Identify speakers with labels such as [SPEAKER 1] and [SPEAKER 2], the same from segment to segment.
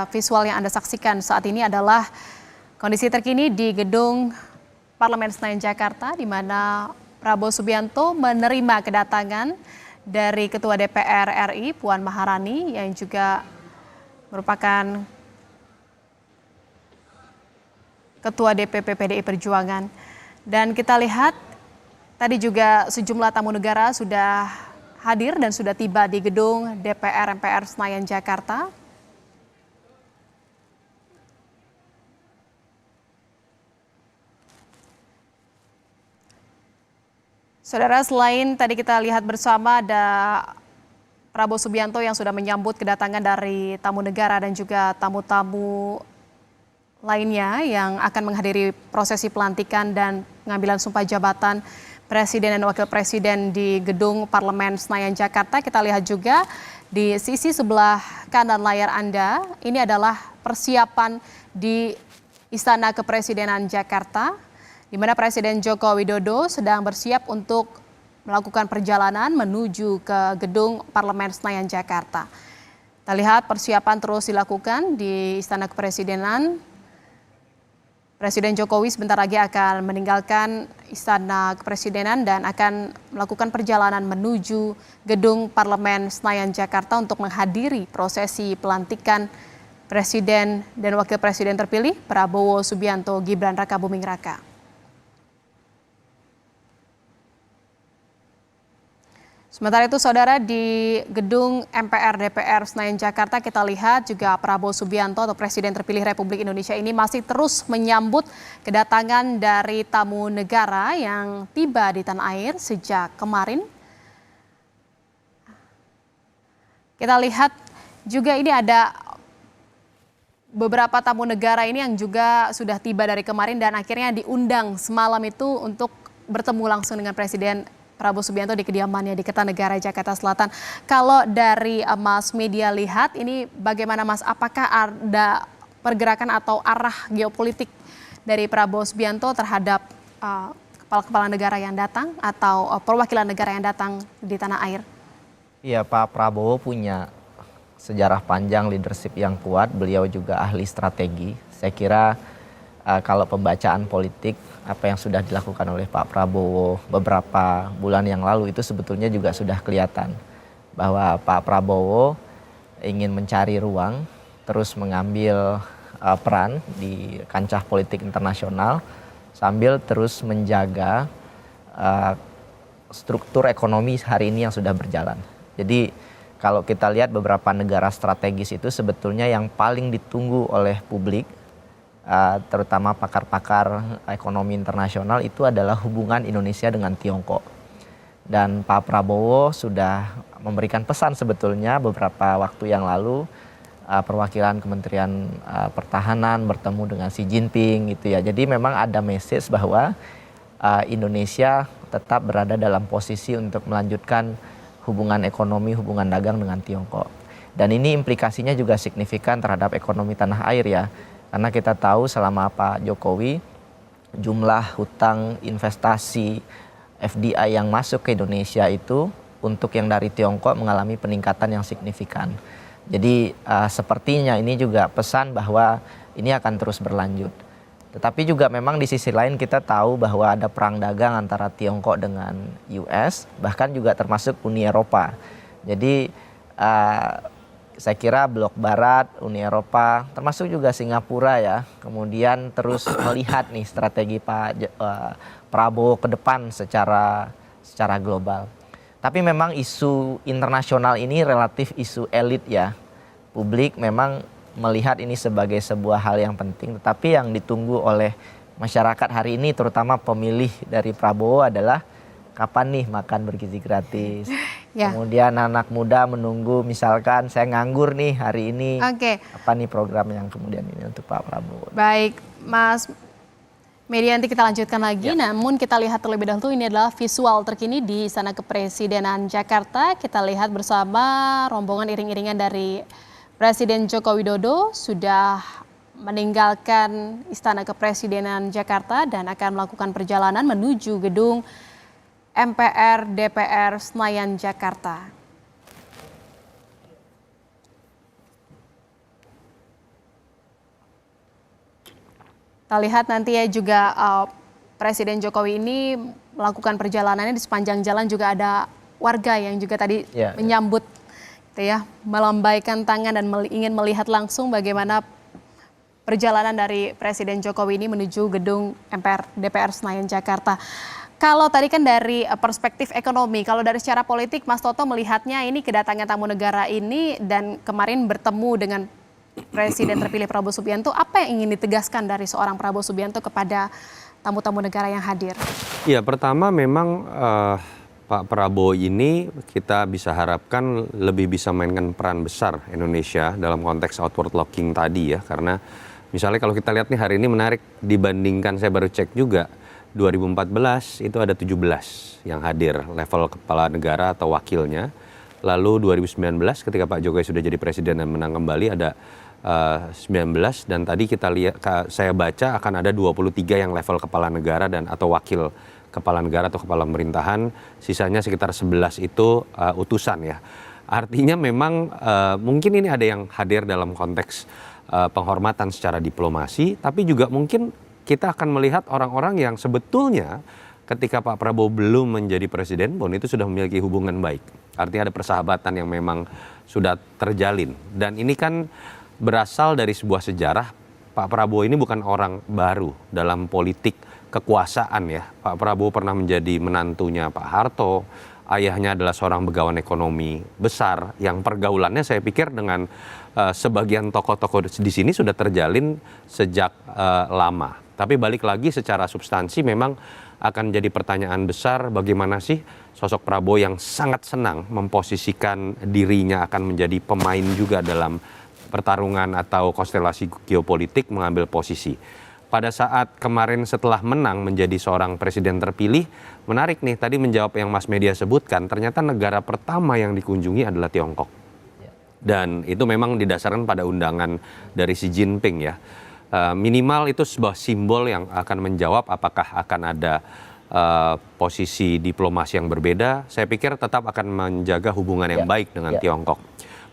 [SPEAKER 1] Visual yang Anda saksikan saat ini adalah kondisi terkini di gedung Parlemen Senayan Jakarta, di mana Prabowo Subianto menerima kedatangan dari Ketua DPR RI Puan Maharani yang juga merupakan Ketua DPP PDI Perjuangan. Dan kita lihat tadi juga sejumlah tamu negara sudah hadir dan sudah tiba di gedung DPR MPR Senayan Jakarta. Saudara, selain tadi kita lihat bersama ada Prabowo Subianto yang sudah menyambut kedatangan dari tamu negara dan juga tamu-tamu lainnya yang akan menghadiri prosesi pelantikan dan pengambilan sumpah jabatan Presiden dan Wakil Presiden di gedung Parlemen Senayan Jakarta. Kita lihat juga di sisi sebelah kanan layar Anda, ini adalah persiapan di Istana Kepresidenan Jakarta, di mana Presiden Joko Widodo sedang bersiap untuk melakukan perjalanan menuju ke gedung Parlemen Senayan Jakarta. Kita lihat persiapan terus dilakukan di Istana Kepresidenan. Presiden Jokowi sebentar lagi akan meninggalkan Istana Kepresidenan dan akan melakukan perjalanan menuju gedung Parlemen Senayan Jakarta untuk menghadiri prosesi pelantikan Presiden dan Wakil Presiden terpilih Prabowo Subianto Gibran Rakabuming Raka. Sementara itu, saudara, di gedung MPR DPR Senayan Jakarta kita lihat juga Prabowo Subianto atau Presiden terpilih Republik Indonesia ini masih terus menyambut kedatangan dari tamu negara yang tiba di tanah air sejak kemarin. Kita lihat juga ini ada beberapa tamu negara ini yang juga sudah tiba dari kemarin dan akhirnya diundang semalam itu untuk bertemu langsung dengan Presiden Prabowo Subianto di kediamannya di Kertanegara, Jakarta Selatan. Kalau dari Mas Media lihat, ini bagaimana Mas? Apakah ada pergerakan atau arah geopolitik dari Prabowo Subianto terhadap kepala-kepala negara yang datang atau perwakilan negara yang datang di tanah air?
[SPEAKER 2] Iya, Pak Prabowo punya sejarah panjang leadership yang kuat. Beliau juga ahli strategi. Saya kira kalau pembacaan politik apa yang sudah dilakukan oleh Pak Prabowo beberapa bulan yang lalu itu sebetulnya juga sudah kelihatan bahwa Pak Prabowo ingin mencari ruang, terus mengambil peran di kancah politik internasional sambil terus menjaga struktur ekonomi hari ini yang sudah berjalan. Jadi kalau kita lihat beberapa negara strategis itu sebetulnya yang paling ditunggu oleh publik, terutama pakar-pakar ekonomi internasional, itu adalah hubungan Indonesia dengan Tiongkok. Dan Pak Prabowo sudah memberikan pesan sebetulnya beberapa waktu yang lalu, perwakilan Kementerian Pertahanan bertemu dengan Xi Jinping gitu ya. Jadi memang ada message bahwa Indonesia tetap berada dalam posisi untuk melanjutkan hubungan ekonomi, hubungan dagang dengan Tiongkok. Dan ini implikasinya juga signifikan terhadap ekonomi tanah air ya. Karena kita tahu selama Pak Jokowi jumlah hutang investasi FDI yang masuk ke Indonesia itu untuk yang dari Tiongkok mengalami peningkatan yang signifikan. Jadi sepertinya ini juga pesan bahwa ini akan terus berlanjut. Tetapi juga memang di sisi lain kita tahu bahwa ada perang dagang antara Tiongkok dengan US, bahkan juga termasuk Uni Eropa. Jadi saya kira blok barat, Uni Eropa, termasuk juga Singapura ya, kemudian terus melihat nih strategi Pak Prabowo ke depan secara global. Tapi memang isu internasional ini relatif isu elit ya. Publik memang melihat ini sebagai sebuah hal yang penting, tetapi yang ditunggu oleh masyarakat hari ini terutama pemilih dari Prabowo adalah kapan nih makan bergizi gratis. Ya. Kemudian anak muda menunggu misalkan saya nganggur nih hari ini. Apa nih program yang kemudian ini untuk Pak Prabowo.
[SPEAKER 1] Baik, Mas Media, nanti kita lanjutkan lagi. Ya. Namun kita lihat terlebih dahulu ini adalah visual terkini di Istana Kepresidenan Jakarta. Kita lihat bersama rombongan iring-iringan dari Presiden Joko Widodo sudah meninggalkan Istana Kepresidenan Jakarta dan akan melakukan perjalanan menuju gedung MPR DPR Senayan Jakarta. Kita lihat nanti ya juga Presiden Jokowi ini melakukan perjalanannya di sepanjang jalan juga ada warga yang juga tadi menyambut gitu ya, melambaikan tangan dan ingin melihat langsung bagaimana perjalanan dari Presiden Jokowi ini menuju gedung DPR Senayan Jakarta. Kalau tadi kan dari perspektif ekonomi, kalau dari secara politik Mas Toto melihatnya ini kedatangan tamu negara ini dan kemarin bertemu dengan Presiden terpilih Prabowo Subianto, apa yang ingin ditegaskan dari seorang Prabowo Subianto kepada tamu-tamu negara yang hadir?
[SPEAKER 3] Ya, pertama memang Pak Prabowo ini kita bisa harapkan lebih bisa mainkan peran besar Indonesia dalam konteks outward looking tadi ya. Karena misalnya kalau kita lihat nih hari ini menarik dibandingkan, saya baru cek juga, 2014 itu ada 17 yang hadir level kepala negara atau wakilnya. Lalu 2019 ketika Pak Jokowi sudah jadi presiden dan menang kembali ada 19, dan tadi kita lihat, saya baca akan ada 23 yang level kepala negara dan atau wakil kepala negara atau kepala pemerintahan, sisanya sekitar 11 itu utusan ya. Artinya memang mungkin ini ada yang hadir dalam konteks penghormatan secara diplomasi, tapi juga mungkin kita akan melihat orang-orang yang sebetulnya ketika Pak Prabowo belum menjadi presiden pun itu sudah memiliki hubungan baik. Artinya ada persahabatan yang memang sudah terjalin. Dan ini kan berasal dari sebuah sejarah. Pak Prabowo ini bukan orang baru dalam politik kekuasaan ya. Pak Prabowo pernah menjadi menantunya Pak Harto. Ayahnya adalah seorang begawan ekonomi besar yang pergaulannya saya pikir dengan sebagian tokoh-tokoh di sini sudah terjalin sejak lama. Tapi balik lagi secara substansi memang akan jadi pertanyaan besar bagaimana sih sosok Prabowo yang sangat senang memposisikan dirinya akan menjadi pemain juga dalam pertarungan atau konstelasi geopolitik, mengambil posisi. Pada saat kemarin setelah menang menjadi seorang presiden terpilih, menarik nih tadi menjawab yang Mas Media sebutkan, ternyata negara pertama yang dikunjungi adalah Tiongkok. Dan itu memang didasarkan pada undangan dari Xi Jinping ya. Minimal itu sebuah simbol yang akan menjawab apakah akan ada posisi diplomasi yang berbeda. Saya pikir tetap akan menjaga hubungan yang baik dengan Tiongkok.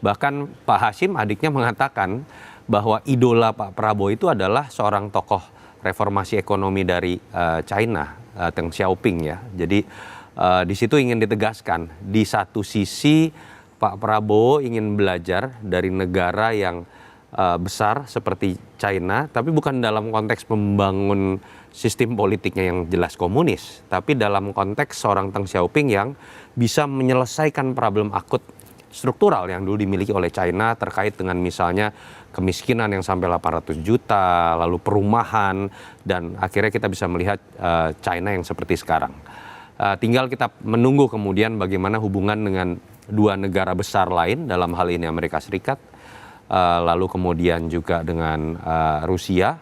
[SPEAKER 3] Bahkan Pak Hasyim adiknya mengatakan bahwa idola Pak Prabowo itu adalah seorang tokoh reformasi ekonomi dari China, Deng Xiaoping ya. Jadi di situ ingin ditegaskan, di satu sisi Pak Prabowo ingin belajar dari negara yang besar seperti China, tapi bukan dalam konteks membangun sistem politiknya yang jelas komunis, tapi dalam konteks seorang Deng Xiaoping yang bisa menyelesaikan problem akut struktural yang dulu dimiliki oleh China terkait dengan misalnya kemiskinan yang sampai 800 juta, lalu perumahan, dan akhirnya kita bisa melihat China yang seperti sekarang. Tinggal kita menunggu kemudian bagaimana hubungan dengan dua negara besar lain, dalam hal ini Amerika Serikat, lalu kemudian juga dengan Rusia,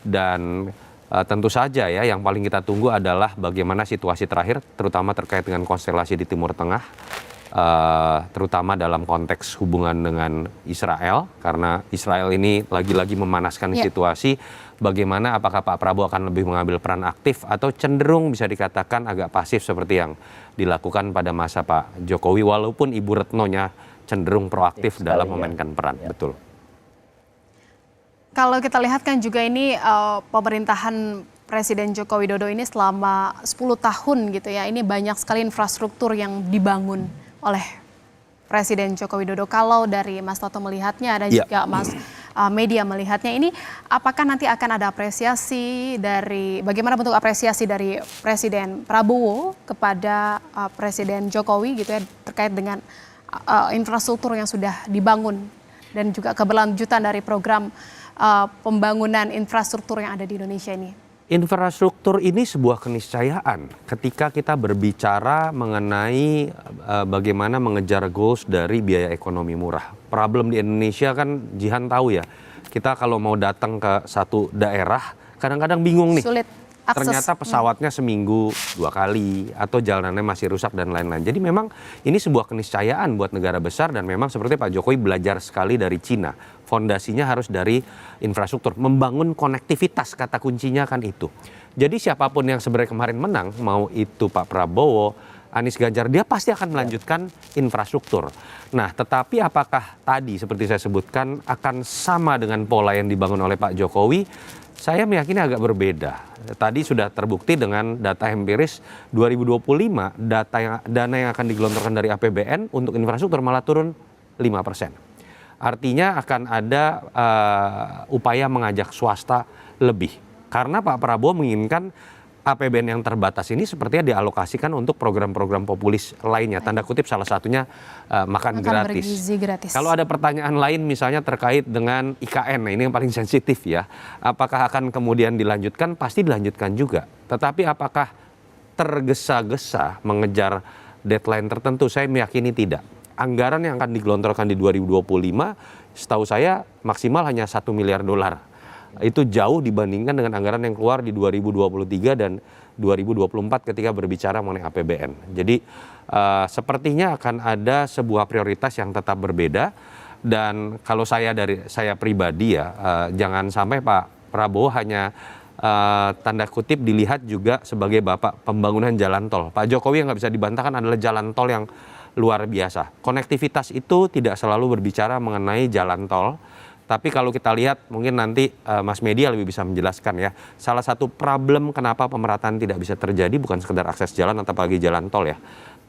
[SPEAKER 3] dan tentu saja ya yang paling kita tunggu adalah bagaimana situasi terakhir terutama terkait dengan konstelasi di Timur Tengah, terutama dalam konteks hubungan dengan Israel, karena Israel ini lagi-lagi memanaskan situasi. Bagaimana apakah Pak Prabowo akan lebih mengambil peran aktif atau cenderung bisa dikatakan agak pasif seperti yang dilakukan pada masa Pak Jokowi, walaupun Ibu Retnonya cenderung proaktif dalam memainkan peran. Betul.
[SPEAKER 1] Kalau kita lihat kan juga ini pemerintahan Presiden Joko Widodo ini selama 10 tahun gitu ya, ini banyak sekali infrastruktur yang dibangun oleh Presiden Joko Widodo. Kalau dari Mas Toto melihatnya dan juga Mas Media melihatnya, ini apakah nanti akan ada apresiasi dari, bagaimana bentuk apresiasi dari Presiden Prabowo kepada Presiden Jokowi gitu ya terkait dengan infrastruktur yang sudah dibangun dan juga keberlanjutan dari program pembangunan infrastruktur yang ada di Indonesia ini?
[SPEAKER 3] Infrastruktur ini sebuah keniscayaan ketika kita berbicara mengenai bagaimana mengejar goals dari biaya ekonomi murah. Problem di Indonesia kan Jihan tahu ya, kita kalau mau datang ke satu daerah kadang-kadang bingung nih.
[SPEAKER 1] Sulit akses.
[SPEAKER 3] Ternyata pesawatnya seminggu 2 kali atau jalanannya masih rusak dan lain-lain. Jadi memang ini sebuah keniscayaan buat negara besar, dan memang seperti Pak Jokowi belajar sekali dari Cina. Fondasinya harus dari infrastruktur, membangun konektivitas, kata kuncinya kan itu. Jadi siapapun yang sebenarnya kemarin menang, mau itu Pak Prabowo Anies Ganjar, dia pasti akan melanjutkan infrastruktur. Nah, tetapi apakah tadi seperti saya sebutkan akan sama dengan pola yang dibangun oleh Pak Jokowi? Saya meyakini agak berbeda. Tadi sudah terbukti dengan data empiris 2025, dana yang akan digelontorkan dari APBN untuk infrastruktur malah turun 5%. Artinya akan ada upaya mengajak swasta lebih. Karena Pak Prabowo menginginkan APBN yang terbatas ini sepertinya dialokasikan untuk program-program populis lainnya. Tanda kutip salah satunya makan gratis.
[SPEAKER 1] Bergizi gratis.
[SPEAKER 3] Kalau ada pertanyaan lain misalnya terkait dengan IKN, nah ini yang paling sensitif ya. Apakah akan kemudian dilanjutkan? Pasti dilanjutkan juga. Tetapi apakah tergesa-gesa mengejar deadline tertentu? Saya meyakini tidak. Anggaran yang akan digelontorkan di 2025 setahu saya maksimal hanya $1 miliar. Itu jauh dibandingkan dengan anggaran yang keluar di 2023 dan 2024 ketika berbicara mengenai APBN. Jadi sepertinya akan ada sebuah prioritas yang tetap berbeda. Dan kalau saya pribadi ya, jangan sampai Pak Prabowo hanya tanda kutip dilihat juga sebagai bapak pembangunan jalan tol. Pak Jokowi yang nggak bisa dibantahkan adalah jalan tol yang luar biasa. Konektivitas itu tidak selalu berbicara mengenai jalan tol. Tapi kalau kita lihat mungkin nanti Mas Media lebih bisa menjelaskan ya. Salah satu problem kenapa pemerataan tidak bisa terjadi bukan sekedar akses jalan atau apalagi jalan tol ya.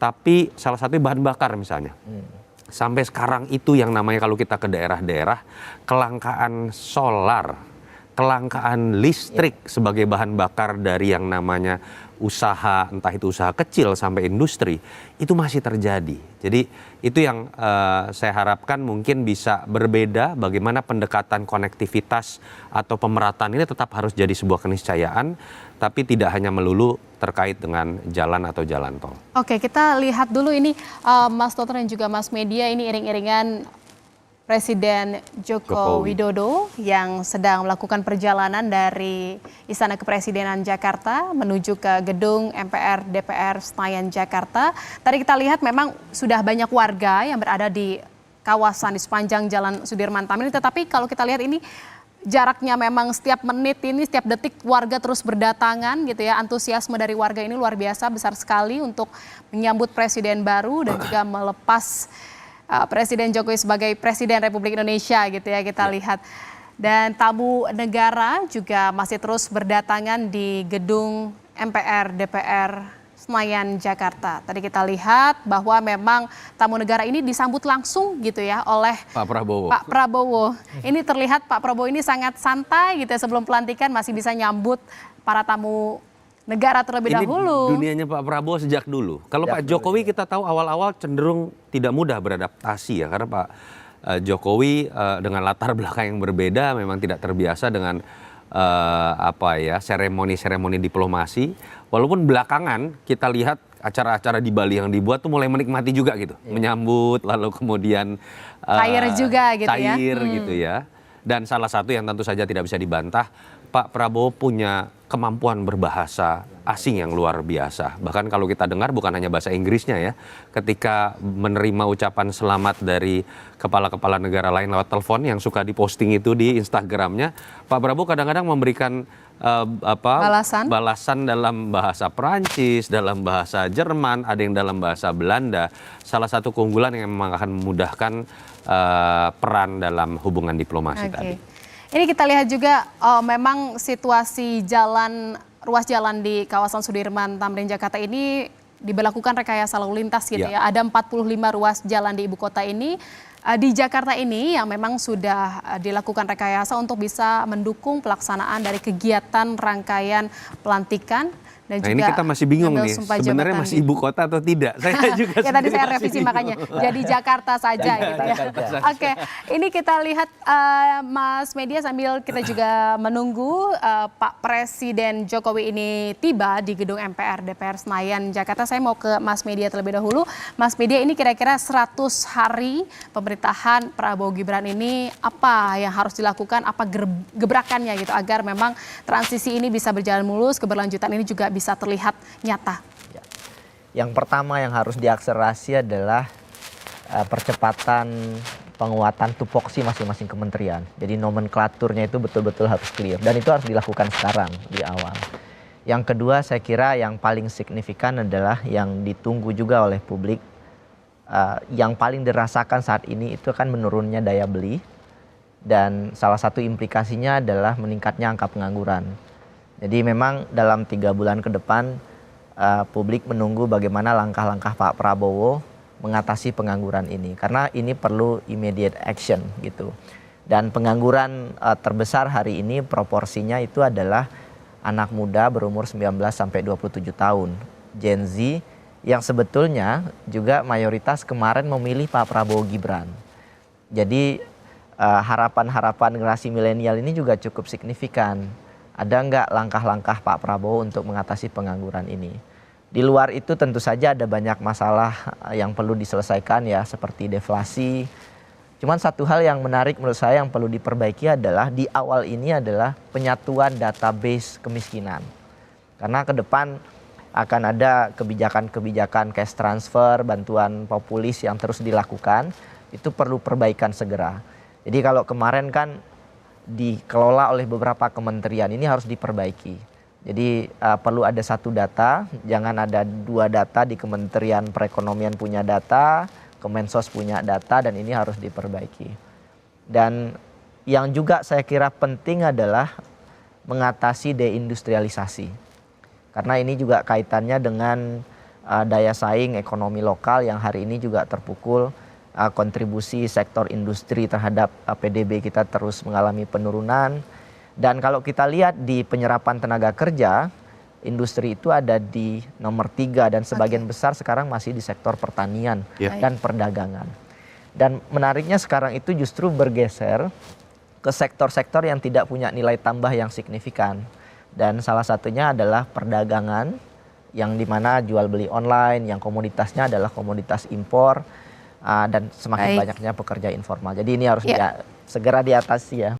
[SPEAKER 3] Tapi salah satu bahan bakar misalnya. Sampai sekarang itu yang namanya kalau kita ke daerah-daerah kelangkaan solar, kelangkaan listrik sebagai bahan bakar dari yang namanya usaha, entah itu usaha kecil sampai industri, itu masih terjadi. Jadi itu yang saya harapkan mungkin bisa berbeda bagaimana pendekatan konektivitas atau pemerataan ini tetap harus jadi sebuah keniscayaan, tapi tidak hanya melulu terkait dengan jalan atau jalan tol.
[SPEAKER 1] Oke, kita lihat dulu ini Mas Toto dan juga Mas Media, ini iring-iringan Presiden Joko Widodo yang sedang melakukan perjalanan dari Istana Kepresidenan Jakarta menuju ke gedung MPR DPR Senayan Jakarta. Tadi kita lihat memang sudah banyak warga yang berada di kawasan di sepanjang Jalan Sudirman Tamrin, tetapi kalau kita lihat ini jaraknya memang setiap menit ini, setiap detik warga terus berdatangan gitu ya. Antusiasme dari warga ini luar biasa, besar sekali untuk menyambut presiden baru dan juga melepas Presiden Jokowi sebagai Presiden Republik Indonesia gitu ya, kita lihat. Dan tamu negara juga masih terus berdatangan di gedung MPR DPR Senayan Jakarta. Tadi kita lihat bahwa memang tamu negara ini disambut langsung gitu ya oleh Pak Prabowo. Ini terlihat Pak Prabowo ini sangat santai gitu ya, sebelum pelantikan masih bisa nyambut para tamu negara terlebih dahulu.
[SPEAKER 3] Dunianya Pak Prabowo sejak dulu. Kalau Pak Jokowi kita tahu awal-awal cenderung tidak mudah beradaptasi ya, karena Pak Jokowi dengan latar belakang yang berbeda memang tidak terbiasa dengan seremoni-seremoni diplomasi. Walaupun belakangan kita lihat acara-acara di Bali yang dibuat tuh mulai menikmati juga gitu, menyambut lalu kemudian
[SPEAKER 1] cair juga gitu ya.
[SPEAKER 3] Cair gitu ya. Dan salah satu yang tentu saja tidak bisa dibantah, Pak Prabowo punya kemampuan berbahasa asing yang luar biasa. Bahkan kalau kita dengar bukan hanya bahasa Inggrisnya ya, ketika menerima ucapan selamat dari kepala-kepala negara lain lewat telepon yang suka diposting itu di Instagramnya, Pak Prabowo kadang-kadang memberikan balasan dalam bahasa Perancis, dalam bahasa Jerman, ada yang dalam bahasa Belanda. Salah satu keunggulan yang memang akan memudahkan peran dalam hubungan diplomasi tadi.
[SPEAKER 1] Ini kita lihat juga memang situasi ruas jalan di kawasan Sudirman Tamrin Jakarta ini diberlakukan rekayasa lalu lintas gitu ya. Ada 45 ruas jalan di ibu kota ini. Di Jakarta ini yang memang sudah dilakukan rekayasa untuk bisa mendukung pelaksanaan dari kegiatan rangkaian pelantikan. Dan
[SPEAKER 3] nah
[SPEAKER 1] juga
[SPEAKER 3] ini kita masih bingung nih, sebenarnya masih ibu kota atau tidak? Saya juga
[SPEAKER 1] ya, tadi saya revisi makanya, jadi Jakarta saja gitu ya. Oke, ini kita lihat Mas Media sambil kita juga menunggu Pak Presiden Jokowi ini tiba di gedung MPR DPR Senayan Jakarta. Saya mau ke Mas Media terlebih dahulu. Mas Media, ini kira-kira 100 hari pemerintahan Prabowo Gibran ini apa yang harus dilakukan, apa gebrakannya gitu agar memang transisi ini bisa berjalan mulus, keberlanjutan ini juga bisa terlihat nyata.
[SPEAKER 2] Yang pertama yang harus diakselerasi adalah percepatan penguatan tupoksi masing-masing kementerian. Jadi nomenklaturnya itu betul-betul harus clear dan itu harus dilakukan sekarang di awal. Yang kedua saya kira yang paling signifikan adalah yang ditunggu juga oleh publik, yang paling dirasakan saat ini itu kan menurunnya daya beli, dan salah satu implikasinya adalah meningkatnya angka pengangguran. Jadi memang dalam 3 bulan ke depan publik menunggu bagaimana langkah-langkah Pak Prabowo mengatasi pengangguran ini, karena ini perlu immediate action gitu. Dan pengangguran terbesar hari ini proporsinya itu adalah anak muda berumur 19 sampai 27 tahun, Gen Z, yang sebetulnya juga mayoritas kemarin memilih Pak Prabowo Gibran. Jadi harapan-harapan generasi milenial ini juga cukup signifikan. Ada nggak langkah-langkah Pak Prabowo untuk mengatasi pengangguran ini? Di luar itu tentu saja ada banyak masalah yang perlu diselesaikan ya, seperti deflasi. Cuman satu hal yang menarik menurut saya yang perlu diperbaiki adalah di awal ini adalah penyatuan database kemiskinan. Karena ke depan akan ada kebijakan-kebijakan cash transfer, bantuan populis yang terus dilakukan, itu perlu perbaikan segera. Jadi kalau kemarin kan dikelola oleh beberapa kementerian, ini harus diperbaiki. Jadi perlu ada satu data, jangan ada 2 data, di Kementerian Perekonomian punya data, Kemensos punya data, dan ini harus diperbaiki. Dan yang juga saya kira penting adalah mengatasi deindustrialisasi. Karena ini juga kaitannya dengan daya saing ekonomi lokal yang hari ini juga terpukul. Kontribusi sektor industri terhadap PDB kita terus mengalami penurunan. Dan kalau kita lihat di penyerapan tenaga kerja, industri itu ada di nomor 3 dan sebagian besar sekarang masih di sektor pertanian dan perdagangan. Dan menariknya sekarang itu justru bergeser ke sektor-sektor yang tidak punya nilai tambah yang signifikan. Dan salah satunya adalah perdagangan, yang dimana jual beli online, yang komoditasnya adalah komoditas impor, dan semakin banyaknya pekerja informal. Jadi ini harus segera diatasi ya.